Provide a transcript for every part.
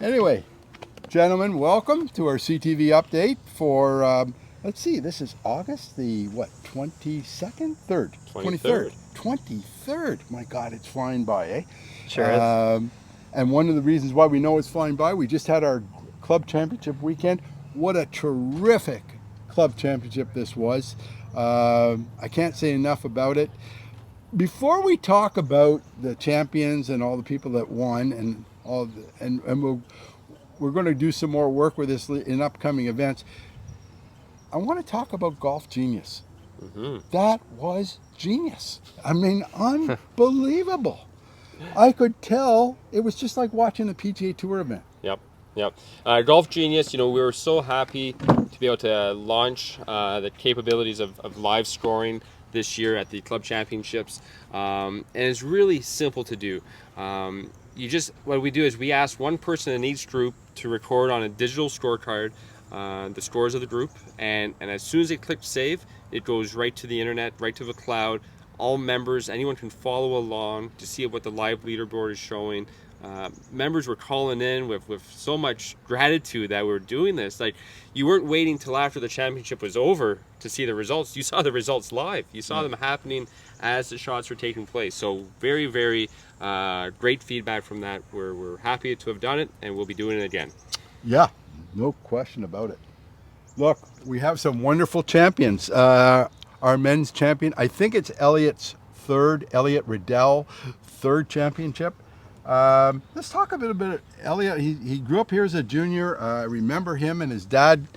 Anyway, gentlemen, welcome to our CTV update for, let's see, this is August the, what, 22nd? 3rd? 23rd. 23rd. My God, it's flying by, eh? Sure is. And one of the reasons why we know it's flying by, we just had our club championship weekend. What a terrific club championship this was. I can't say enough about it. Before we talk about the champions and all the people that won and all, we're going to do some more work with this in upcoming events. I want to talk about Golf Genius. Mm-hmm. That was genius. I mean, unbelievable. I could tell it was just like watching a PGA Tour event. Yep. Golf Genius, we were so happy to be able to launch the capabilities of live scoring this year at the club championships. And it's really simple to do. What we do is we ask one person in each group to record on a digital scorecard the scores of the group, and as soon as they click save, it goes right to the internet, right to the cloud. All members, anyone can follow along to see what the live leaderboard is showing. Members were calling in with so much gratitude that we were doing this. Like, you weren't waiting till after the championship was over to see the results. You saw the results live. You saw them happening as the shots were taking place. So very, very great feedback from that. We're happy to have done it, and we'll be doing it again. Yeah, no question about it. Look, we have some wonderful champions. Our men's champion, I think it's Elliott Riddell, third championship. Let's talk a bit about Elliott. He grew up here as a junior. I remember him and his dad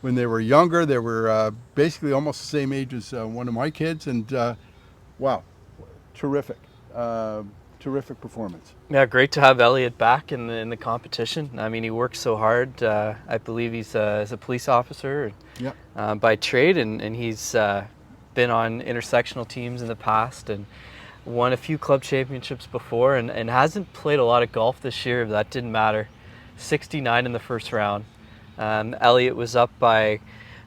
when they were younger. They were basically almost the same age as one of my kids. And wow, terrific. Terrific performance. Yeah, great to have Elliott back in the competition. I mean, he works so hard. I believe he's a police officer by trade, and he's been on intersectional teams in the past and won a few club championships before, and hasn't played a lot of golf this year. But that didn't matter. 69 in the first round. Elliott was up by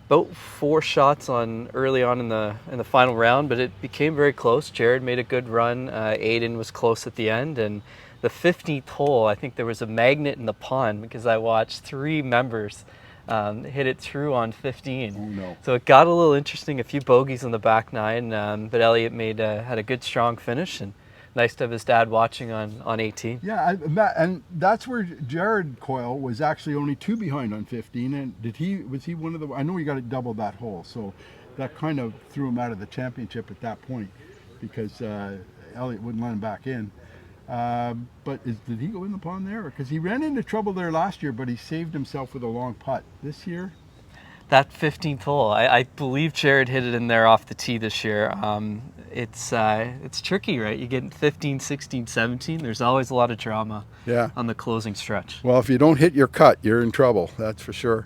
about 4 shots early on in the final round, but it became very close. Jared made a good run. Aiden was close at the end, and the 15th hole, I think there was a magnet in the pond because I watched 3 members hit it through on 15. Oh no! So it got a little interesting. A few bogeys on the back 9, but Elliott had a good strong finish, and nice to have his dad watching on 18. Yeah, and that's where Jared Coyle was actually only 2 behind on 15. And was he one of the? I know he got to double that hole, so that kind of threw him out of the championship at that point because Elliott wouldn't let him back in. But did he go in the pond there? Because he ran into trouble there last year, but he saved himself with a long putt. This year, that 15th hole, I believe Jared hit it in there off the tee this year. It's tricky, right? You get 15, 16, 17. There's always a lot of drama on the closing stretch. Well, if you don't hit your cut, you're in trouble. That's for sure.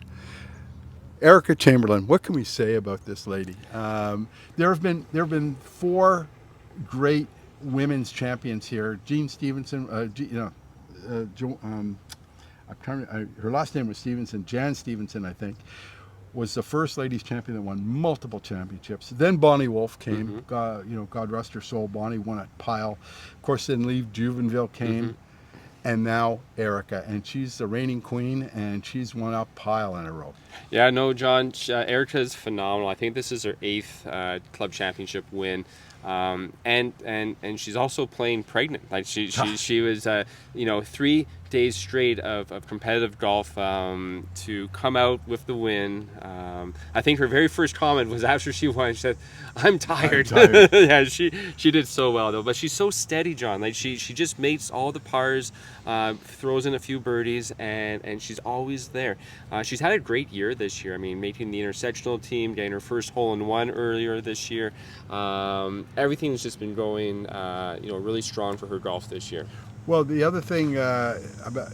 Erica Chamberlain, what can we say about this lady? There have been 4 great women's champions here. Jean Stevenson, her last name was Stevenson. Jan Stevenson, I think, was the first ladies champion that won multiple championships. Then Bonnie Wolf came. God rest her soul. Bonnie won at Pyle. Of course, then Lee Juvenville came, and now Erica, and she's the reigning queen, and she's won up Pyle in a row. Yeah, no, John. Erica is phenomenal. I think this is her 8th club championship win. And she's also playing pregnant. Like she was 3 days straight of competitive golf to come out with the win. I think her very first comment was after she won. She said, "I'm tired." Yeah, she did so well though. But she's so steady, John. Like she just makes all the pars, throws in a few birdies, and she's always there. She's had a great year this year. I mean, making the intersectional team, getting her first hole-in-one earlier this year. Everything's just been going, really strong for her golf this year. Well, the other thing about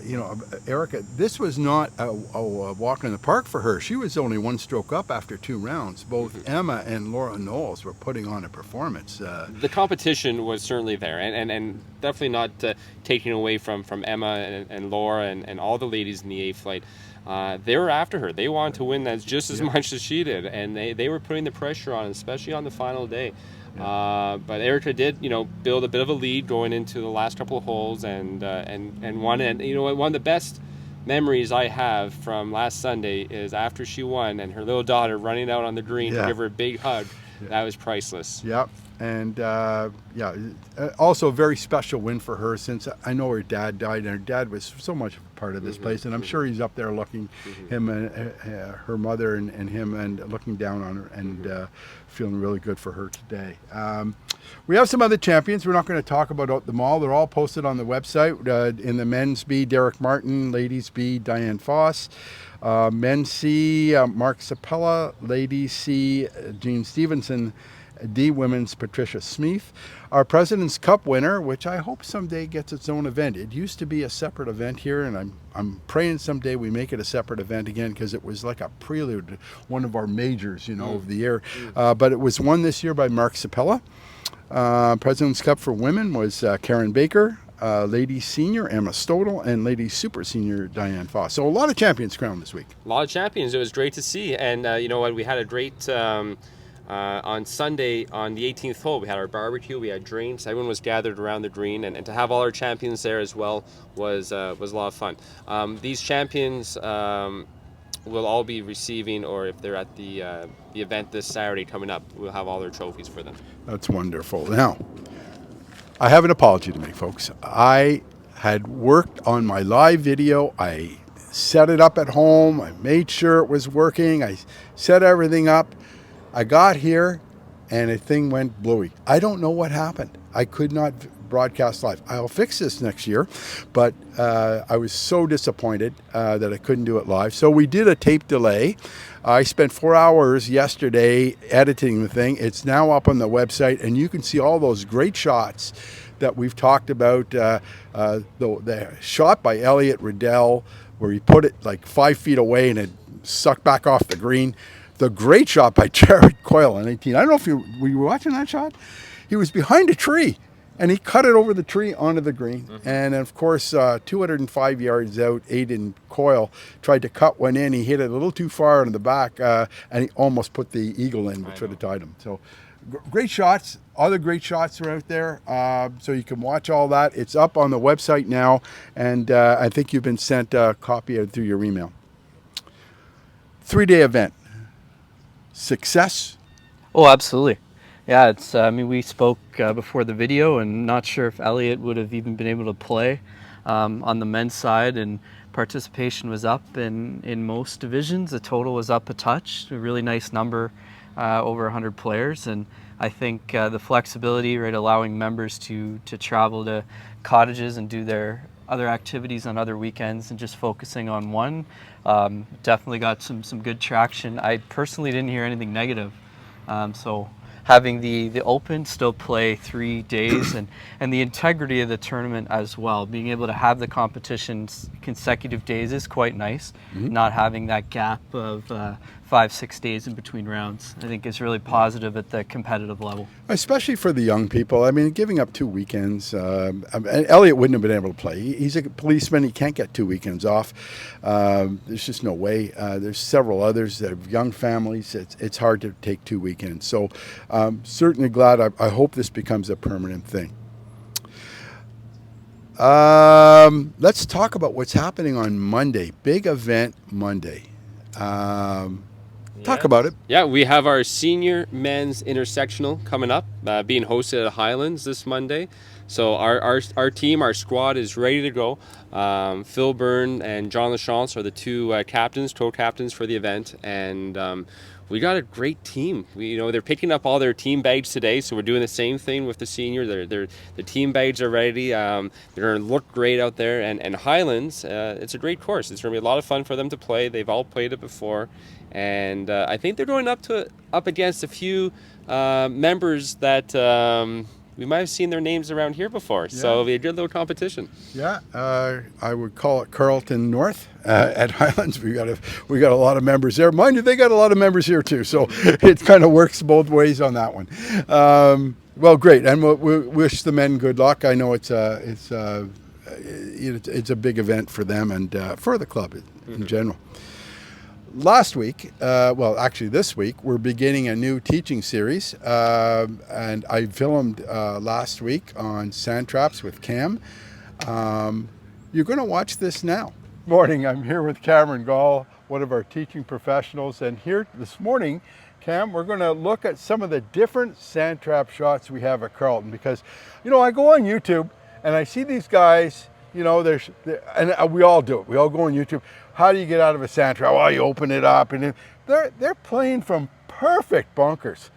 Erica, this was not a walk in the park for her. She was only 1 stroke up after 2 rounds. Both Emma and Laura Knowles were putting on a performance. The competition was certainly there, and definitely not taking away from Emma and Laura and all the ladies in the A flight. They were after her. They wanted to win that just as much as she did, and they were putting the pressure on, especially on the final day. But Erica did, build a bit of a lead going into the last couple of holes and won. And one of the best memories I have from last Sunday is after she won and her little daughter running out on the green to give her a big hug. Yeah. That was priceless. Yep. And also a very special win for her, since I know her dad died, and her dad was so much part of this place, and I'm sure he's up there looking him and her mother and him, and looking down on her, and feeling really good for her today. We have some other champions. We're not going to talk about them all. They're all posted on the website. In the men's B, Derek Martin; ladies B, Diane Foss; men's C, Mark Sapella; ladies C, Jean Stevenson; D, women's Patricia Smith. Our President's Cup winner, which I hope someday gets its own event. It used to be a separate event here, and I'm praying someday we make it a separate event again, because it was like a prelude to one of our majors, of the year. But it was won this year by Mark Sapella. President's Cup for women was Karen Baker. Ladies Senior, Emma Stodel; and Ladies Super Senior, Diane Foss. So a lot of champions crowned this week. A lot of champions. It was great to see. And you know what? We had a great... on Sunday, on the 18th hole, we had our barbecue, we had drinks, everyone was gathered around the green, and to have all our champions there as well was a lot of fun. These champions will all be receiving, or if they're at the event this Saturday coming up, we'll have all their trophies for them. That's wonderful. Now, I have an apology to make, folks. I had worked on my live video. I set it up at home. I made sure it was working. I set everything up. I got here and a thing went bluey. I don't know what happened. I could not broadcast live. I'll fix this next year, but I was so disappointed that I couldn't do it live. So we did a tape delay. I spent 4 hours yesterday editing the thing. It's now up on the website, and you can see all those great shots that we've talked about. The shot by Elliot Riddell, where he put it like 5 feet away and it sucked back off the green. The great shot by Jared Coyle on 18. I don't know if were you watching that shot? He was behind a tree, and he cut it over the tree onto the green. And of course, 205 yards out, Aiden Coyle tried to cut one in. He hit it a little too far in the back, and he almost put the eagle in, which would have tied him. So great shots. Other great shots are out there, so you can watch all that. It's up on the website now, and I think you've been sent a copy of it through your email. 3-day event. Success? Oh, absolutely. Yeah, it's. We spoke before the video, and not sure if Elliot would have even been able to play on the men's side, and participation was up in most divisions. The total was up a touch, a really nice number, over 100 players, and I think the flexibility, right, allowing members to travel to cottages and do their other activities on other weekends and just focusing on one, definitely got some good traction. I personally didn't hear anything negative, so having the Open still play 3 days and the integrity of the tournament as well, being able to have the competitions consecutive days is quite nice. Not having that gap of 5-6 days in between rounds, I think is really positive at the competitive level. Especially for the young people. I mean, giving up 2 weekends, Elliot wouldn't have been able to play. He's a policeman. He can't get 2 weekends off. There's just no way. There's several others that have young families. It's hard to take 2 weekends. So certainly glad. I hope this becomes a permanent thing. Let's talk about what's happening on Monday. Big event Monday. Talk about it. Yeah, we have our senior men's intersectional coming up, being hosted at Hylands this Monday. So our team, our squad is ready to go. Phil Byrne and John Lachance are the two co-captains for the event, and we got a great team. They're picking up all their team bags today, so we're doing the same thing with the senior. The team bags are ready. They're going to look great out there. And Hylands, it's a great course. It's going to be a lot of fun for them to play. They've all played it before, and I think they're going up against a few members that we might have seen their names around here before. Yeah. So it'll be a good little competition. Yeah, I would call it Carleton North at Hylands. We got a lot of members there. Mind you, they got a lot of members here too. So it kind of works both ways on that one. Well, great, and we wish the men good luck. I know it's a big event for them and for the club in general. last week, well, actually this week, we're beginning a new teaching series, and I filmed last week on sand traps with Cam. You're going to watch this now. Morning, I'm here with Cameron Gall, one of our teaching professionals, and here this morning, Cam, we're going to look at some of the different sand trap shots we have at Carleton, because, you know, I go on YouTube and I see these guys, you know, and we all do it. We all go on YouTube. How do you get out of a sand trap? Well, you open it up, and they're playing from perfect bunkers.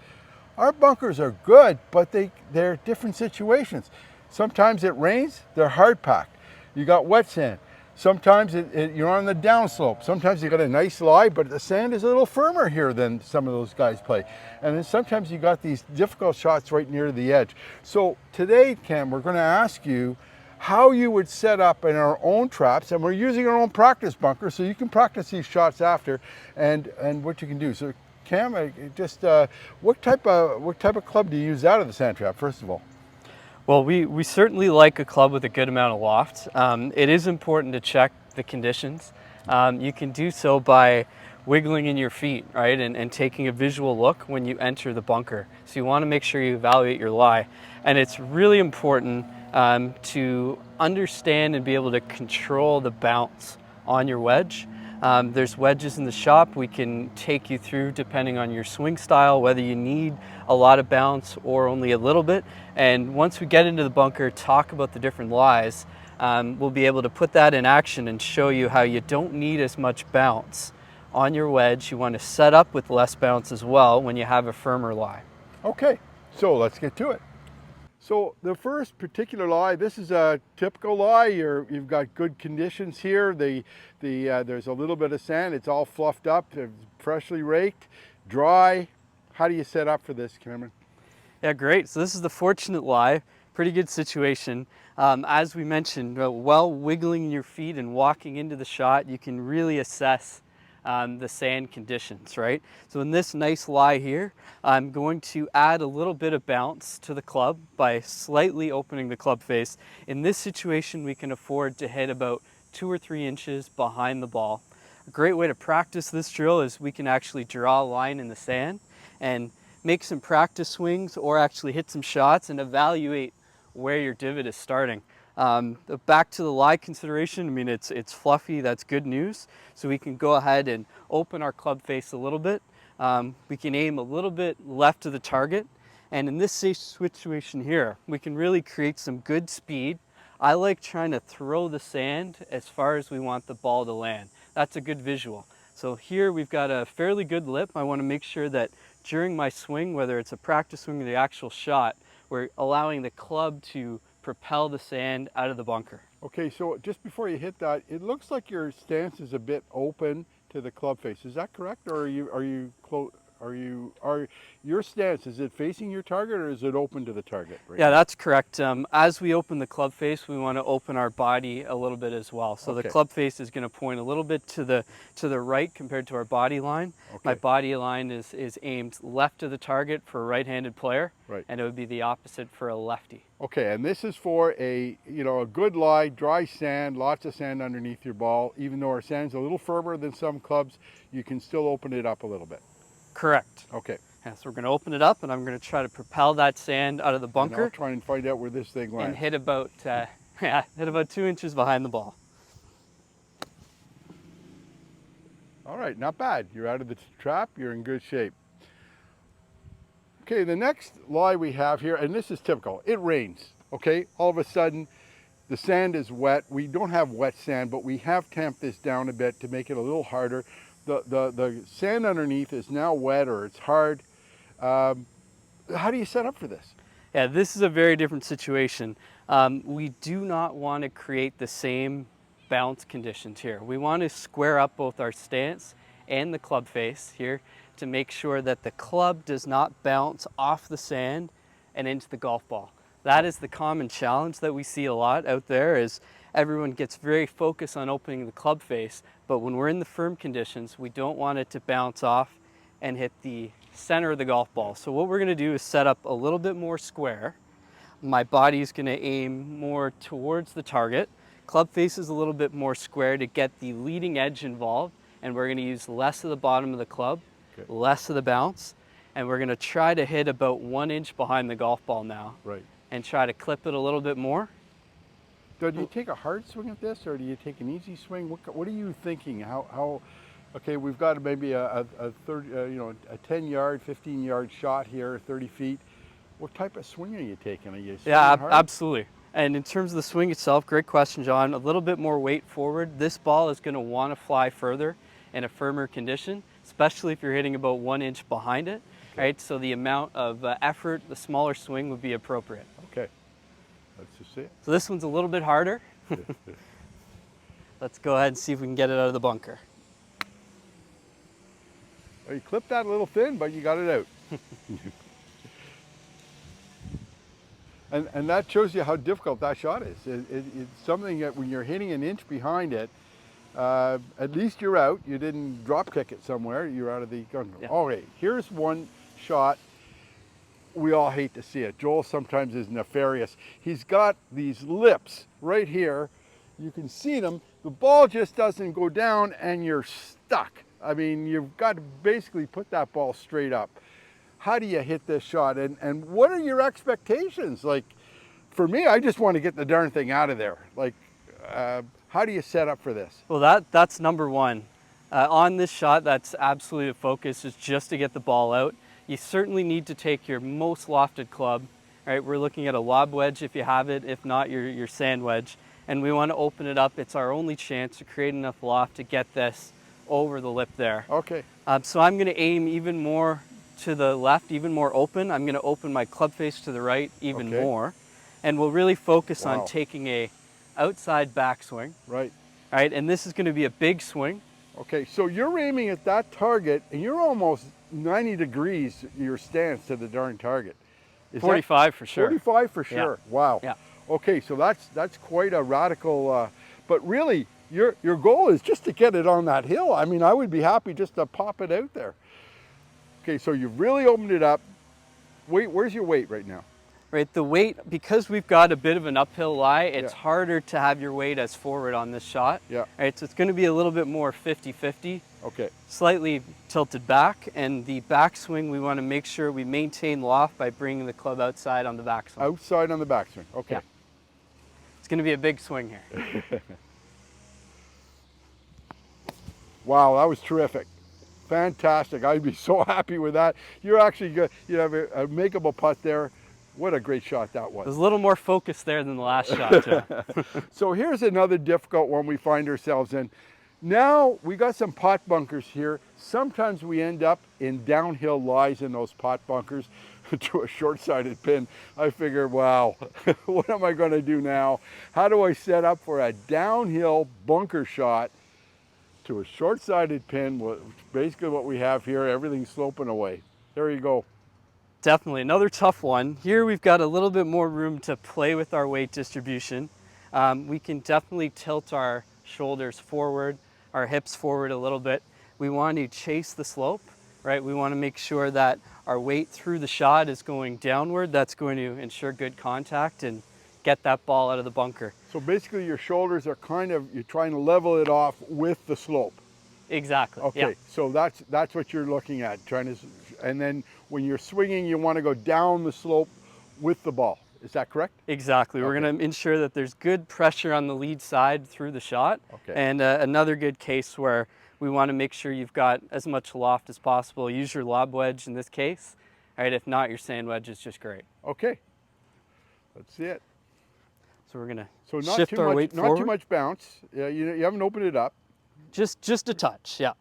Our bunkers are good, but they're different situations. Sometimes it rains, they're hard packed. You got wet sand. Sometimes you're on the downslope. Sometimes you got a nice lie, but the sand is a little firmer here than some of those guys play. And then sometimes you got these difficult shots right near the edge. So today, Cam, we're going to ask you how you would set up in our own traps, and we're using our own practice bunker, so you can practice these shots after, and what you can do. So, Cam, what type of club do you use out of the sand trap, first of all? Well, we certainly like a club with a good amount of loft. It is important to check the conditions. You can do so by wiggling in your feet, right, and taking a visual look when you enter the bunker. So you want to make sure you evaluate your lie. And it's really important to understand and be able to control the bounce on your wedge. There's wedges in the shop we can take you through depending on your swing style, whether you need a lot of bounce or only a little bit. And once we get into the bunker, talk about the different lies, we'll be able to put that in action and show you how you don't need as much bounce on your wedge. You want to set up with less bounce as well when you have a firmer lie. Okay, so let's get to it. So the first particular lie, this is a typical lie. You've got good conditions here. There's a little bit of sand. It's all fluffed up, freshly raked, dry. How do you set up for this, Cameron? Yeah, great. So this is the fortunate lie. Pretty good situation. As we mentioned, while wiggling your feet and walking into the shot, you can really assess the sand conditions, right? So in this nice lie here, I'm going to add a little bit of bounce to the club by slightly opening the club face. In this situation, we can afford to hit about 2 or 3 inches behind the ball. A great way to practice this drill is we can actually draw a line in the sand and make some practice swings or actually hit some shots and evaluate where your divot is starting. Back to the lie consideration, I mean, it's fluffy, that's good news. So we can go ahead and open our club face a little bit. We can aim a little bit left of the target. And in this situation here, we can really create some good speed. I like trying to throw the sand as far as we want the ball to land. That's a good visual. So here we've got a fairly good lip. I want to make sure that during my swing, whether it's a practice swing or the actual shot, we're allowing the club to propel the sand out of the bunker. Okay, so just before you hit that, it looks like your stance is a bit open to the club face. Is that correct, or are your stance, is it facing your target or is it open to the target? Right Yeah, now? that's correct. As we open the club face, we want to open our body a little bit as well. So Okay. the club face is going to point a little bit to the right compared to our body line. Okay. My body line is aimed left of the target for a right-handed player, Right. and it would be the opposite for a lefty. Okay, and this is for a good lie, dry sand, lots of sand underneath your ball. Even though our sand's a little firmer than some clubs, you can still open it up a little bit. Correct. Okay. Yeah, so we're going to open it up, and I'm going to try to propel that sand out of the bunker. And I'll try and find out where this thing lands. And hit about 2 inches behind the ball. All right, not bad. You're out of the trap. You're in good shape. Okay, the next lie we have here, and this is typical. It rains, okay? All of a sudden, the sand is wet. We don't have wet sand, but we have tamped this down a bit to make it a little harder. The sand underneath is now wet or it's hard. How do you set up for this? Yeah, this is a very different situation. We do not want to create the same bounce conditions here. We want to square up both our stance and the club face here to make sure that the club does not bounce off the sand and into the golf ball. That is the common challenge that we see a lot out there, is everyone gets very focused on opening the club face, but when we're in the firm conditions, we don't want it to bounce off and hit the center of the golf ball. So what we're going to do is set up a little bit more square. My body is going to aim more towards the target. Club face is a little bit more square to get the leading edge involved and we're going to use less of the bottom of the club, Okay. less of the bounce, and we're going to try to hit about 1 inch behind the golf ball now. Right. And try to clip it a little bit more. So do you take a hard swing at this, or do you take an easy swing? What are you thinking? How? Okay, we've got maybe a 30, a 10-yard, 15-yard shot here, 30 feet. What type of swing are you taking? Are you swinging hard? Absolutely. And in terms of the swing itself, great question, John. A little bit more weight forward. This ball is going to want to fly further in a firmer condition, especially if you're hitting about 1 inch behind it. Okay. Right? So the amount of effort, the smaller swing would be appropriate. Okay, let's just see it. So this one's a little bit harder. Let's go ahead and see if we can get it out of the bunker. Well, you clipped that a little thin, but you got it out. And that shows you how difficult that shot is. It's something that when you're hitting an inch behind it, at least you're out. You didn't drop kick it somewhere. You're out of the gun. Yeah. Okay, here's one shot. We all hate to see it. Joel sometimes is nefarious. He's got these lips right here. You can see them. The ball just doesn't go down and you're stuck. I mean, you've got to basically put that ball straight up. How do you hit this shot? And what are your expectations? Like, for me, I just want to get the darn thing out of there. Like, how do you set up for this? Well, that's number one. On this shot, that's absolutely the focus, is just to get the ball out. You certainly need to take your most lofted club. Right? We're looking at a lob wedge if you have it, if not your sand wedge. And we want to open it up. It's our only chance to create enough loft to get this over the lip there. Okay. So I'm going to aim even more to the left, even more open. I'm going to open my club face to the right even more. And we'll really focus on taking a outside backswing. Right. Right, and this is going to be a big swing. Okay, so you're aiming at that target and you're almost 90 degrees your stance to the darn target. Is 45 for sure. 45 for sure. Yeah. Wow. Yeah. Okay, so that's quite a radical, but really your goal is just to get it on that hill. I mean, I would be happy just to pop it out there. Okay, so you've really opened it up. Wait, where's your weight right now? Right, the weight, because we've got a bit of an uphill lie, it's harder to have your weight as forward on this shot. Yeah. Right, so it's going to be a little bit more 50-50. Okay. Slightly tilted back, and the backswing, we want to make sure we maintain loft by bringing the club outside on the backswing. Outside on the backswing, okay. Yeah. It's going to be a big swing here. Wow, that was terrific. Fantastic. I'd be so happy with that. You're actually good. You have a makeable putt there. What a great shot that was. There's a little more focus there than the last shot, Joe. So here's another difficult one we find ourselves in. Now we got some pot bunkers here. Sometimes we end up in downhill lies in those pot bunkers to a short-sided pin. I figure, wow, what am I going to do now? How do I set up for a downhill bunker shot to a short-sided pin, which is basically what we have here, everything's sloping away. There you go. Definitely, another tough one. Here we've got a little bit more room to play with our weight distribution. We can definitely tilt our shoulders forward, our hips forward a little bit. We want to chase the slope, right? We want to make sure that our weight through the shot is going downward. That's going to ensure good contact and get that ball out of the bunker. So basically your shoulders are you're trying to level it off with the slope. Exactly. Okay, yeah. So that's what you're looking at, and then when you're swinging, you want to go down the slope with the ball. Is that correct? Exactly. We're going to ensure that there's good pressure on the lead side through the shot. Okay. And another good case where we want to make sure you've got as much loft as possible. Use your lob wedge in this case. All right, if not, your sand wedge is just great. Okay. Let's see it. So we're going So to shift our weight forward. Not too much bounce. You haven't opened it up. Just a touch, yeah.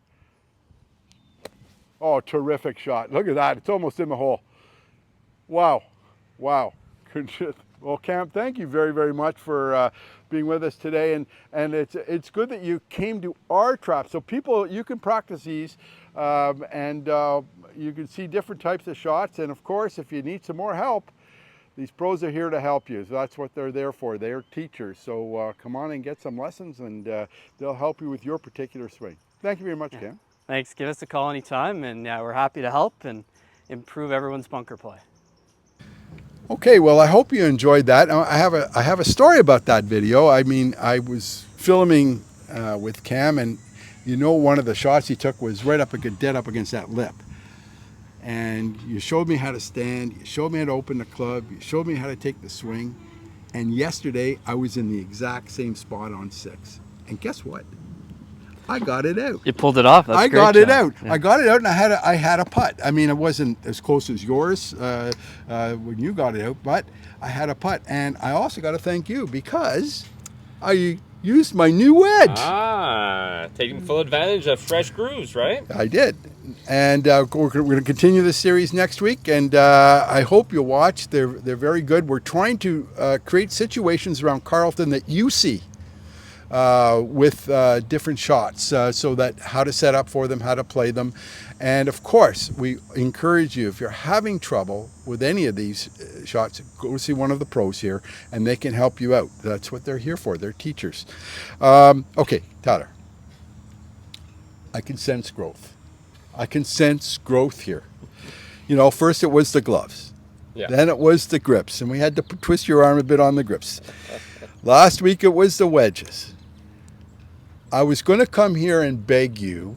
Oh, terrific shot. Look at that. It's almost in the hole. Wow. Wow. Well, Cam, thank you very, very much for being with us today. And it's good that you came to our trap. So people, you can practice these and you can see different types of shots. And of course, if you need some more help, these pros are here to help you. So that's what they're there for. They're teachers. So come on and get some lessons and they'll help you with your particular swing. Thank you very much, Cam. Thanks. Give us a call anytime, and we're happy to help and improve everyone's bunker play. Okay, well, I hope you enjoyed that. I have a story about that video. I mean, I was filming with Cam, and you know one of the shots he took was right up dead up against that lip. And you showed me how to stand, you showed me how to open the club, you showed me how to take the swing. And yesterday I was in the exact same spot on 6. And guess what? I got it out. You pulled it off. That's I great, got it John. out. Yeah. I got it out, and I had a putt. I mean, it wasn't as close as yours when you got it out, but I had a putt. And I also got to thank you because I used my new wedge. Taking full advantage of fresh grooves, right? I did. And we're going to continue this series next week, and I hope you'll watch. They're very good. We're trying to create situations around Carleton that you see with different shots, so that how to set up for them, how to play them. And of course, we encourage you, if you're having trouble with any of these shots, go see one of the pros here, and they can help you out. That's what they're here for. They're teachers. Okay, Tyler. I can sense growth. I can sense growth here. You know, first it was the gloves. Yeah. Then it was the grips, and we had to twist your arm a bit on the grips. Last week it was the wedges. I was going to come here and beg you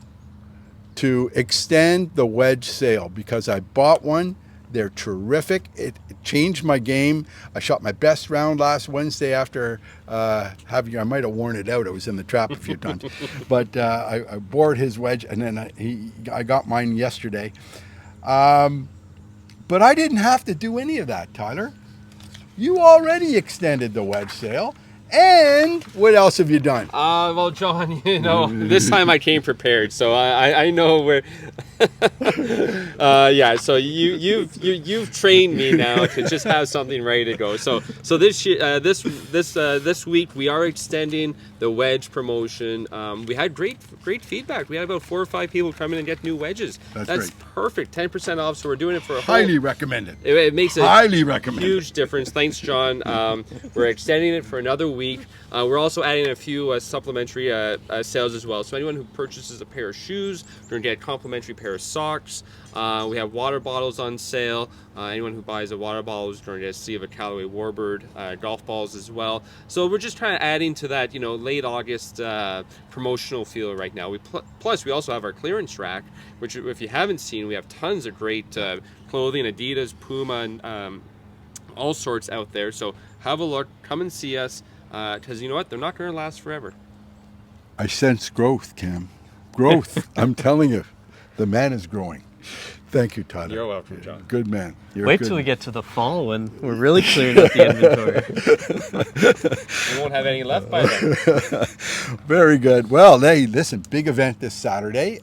to extend the wedge sale because I bought one. They're terrific. It changed my game. I shot my best round last Wednesday after having, I might have worn it out. I was in the trap a few times. But I bored his wedge, and then I got mine yesterday. But I didn't have to do any of that, Tyler. You already extended the wedge sale. And what else have you done? Well, John, you know, this time I came prepared, so I know where. Yeah, so you've trained me now to just have something ready to go. So this year, this week we are extending the wedge promotion. We had great feedback. We had about 4 or 5 people come in and get new wedges. That's great. Perfect, 10% off. So we're doing it for a highly recommended. It makes a highly recommended. Huge difference. Thanks, John. We're extending it for another week. We're also adding a few supplementary sales as well. So anyone who purchases a pair of shoes, they're going to get a complimentary pair of socks. We have water bottles on sale. Anyone who buys a water bottle is going to get a sleeve of a Callaway Warbird golf balls as well. So we're just trying to adding to that, you know, late August promotional feel right now. Plus, we also have our clearance rack, which if you haven't seen, we have tons of great clothing, Adidas, Puma, and all sorts out there. So have a look, come and see us. Because you know what? They're not going to last forever. I sense growth, Cam. Growth. I'm telling you, the man is growing. Thank you, Tyler. You're welcome, John. Good man. Wait till we get to the fall when we're really clearing out the inventory. We won't have any left by then. Very good. Well, hey, listen, big event this Saturday.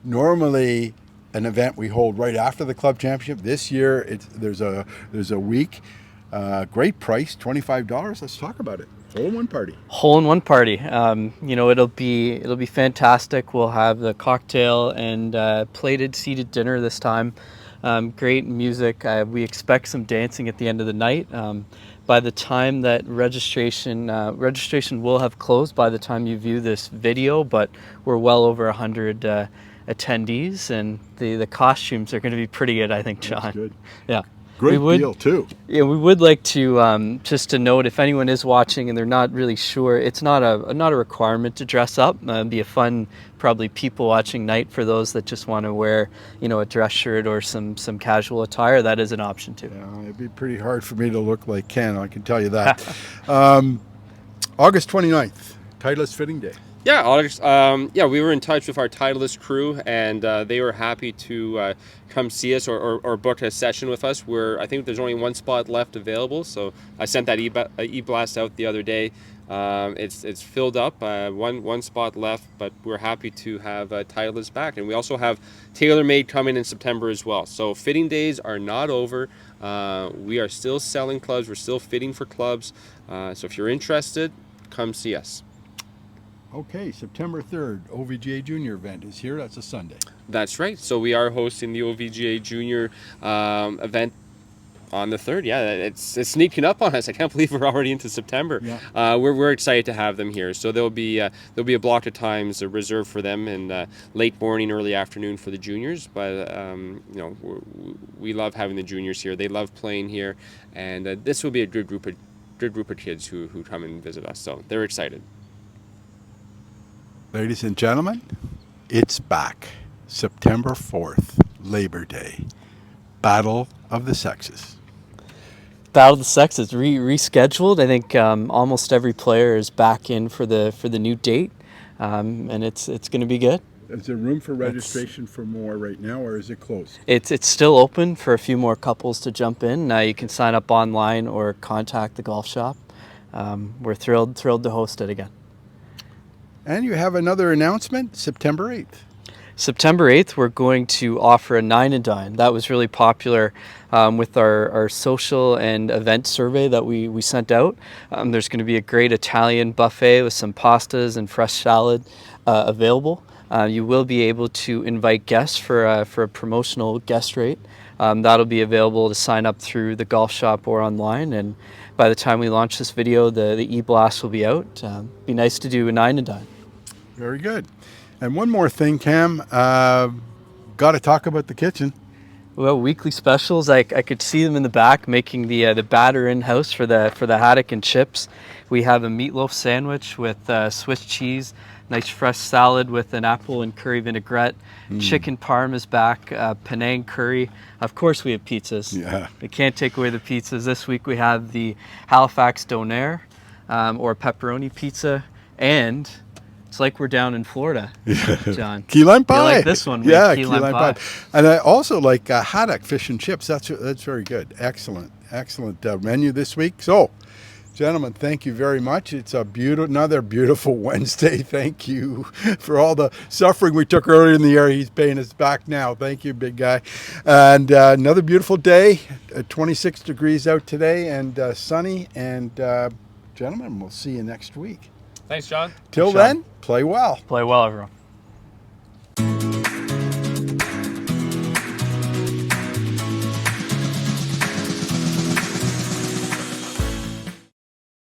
Normally an event we hold right after the club championship. This year, there's a week. Great price, $25. Let's talk about it. Hole-in-one party. Hole-in-one party. You know, it'll be fantastic. We'll have the cocktail and plated seated dinner this time. Great music. We expect some dancing at the end of the night. By the time that registration will have closed by the time you view this video, but we're well over 100 attendees, and the costumes are going to be pretty good, I think, John. That's good. Yeah. Great deal, too. Yeah, we would like to just to note, if anyone is watching and they're not really sure, it's not a requirement to dress up. It'd be a fun, probably people watching night for those that just want to wear, you know, a dress shirt or some casual attire. That is an option too. Yeah, it'd be pretty hard for me to look like Ken, I can tell you that. August 29th, Titleist Fitting Day. Yeah, August. We were in touch with our Titleist crew, and they were happy to come see us or book a session with us. I think there's only 1 spot left available, so I sent that e-blast out the other day. It's filled up, one spot left, but we're happy to have Titleist back. And we also have TaylorMade coming in September as well. So fitting days are not over. We are still selling clubs. We're still fitting for clubs. So if you're interested, come see us. Okay, September 3rd, OVGA Junior event is here. That's a Sunday. That's right. So we are hosting the OVGA Junior event on the 3rd. Yeah, it's sneaking up on us. I can't believe we're already into September. Yeah. We're excited to have them here. So there'll be a block of times reserved for them, and late morning, early afternoon for the juniors. But you know, we love having the juniors here. They love playing here, and this will be a good group of kids who come and visit us. So they're excited. Ladies and gentlemen, it's back. September 4th, Labor Day. Battle of the Sexes. Battle of the Sexes rescheduled. I think almost every player is back in for the new date, and it's going to be good. Is there room for registration for more right now, or is it closed? It's still open for a few more couples to jump in. You can sign up online or contact the golf shop. We're thrilled to host it again. And you have another announcement, September 8th. September 8th, we're going to offer a 9 and Dine. That was really popular with our social and event survey that we sent out. There's going to be a great Italian buffet with some pastas and fresh salad available. You will be able to invite guests for a promotional guest rate. That'll be available to sign up through the golf shop or online. And by the time we launch this video, the e-blast will be out. Be nice to do a 9 and Dine. Very good. And one more thing, Cam. Got to talk about the kitchen. Well, weekly specials. I could see them in the back making the batter in house for the haddock and chips. We have a meatloaf sandwich with Swiss cheese, nice fresh salad with an apple and curry vinaigrette. Chicken parm is back, Penang curry. Of course, we have pizzas. Yeah. We can't take away the pizzas. This week we have the Halifax donair, or pepperoni pizza, and it's like we're down in Florida, John. Key lime pie. You like this one? Yeah, key lime pie. And I also like haddock fish and chips. That's very good. Excellent menu this week. So, gentlemen, thank you very much. It's another beautiful Wednesday. Thank you for all the suffering we took earlier in the year. He's paying us back now. Thank you, big guy. And another beautiful day. 26 degrees out today and sunny. And gentlemen, we'll see you next week. Thanks, John. Till then, play well. Play well, everyone.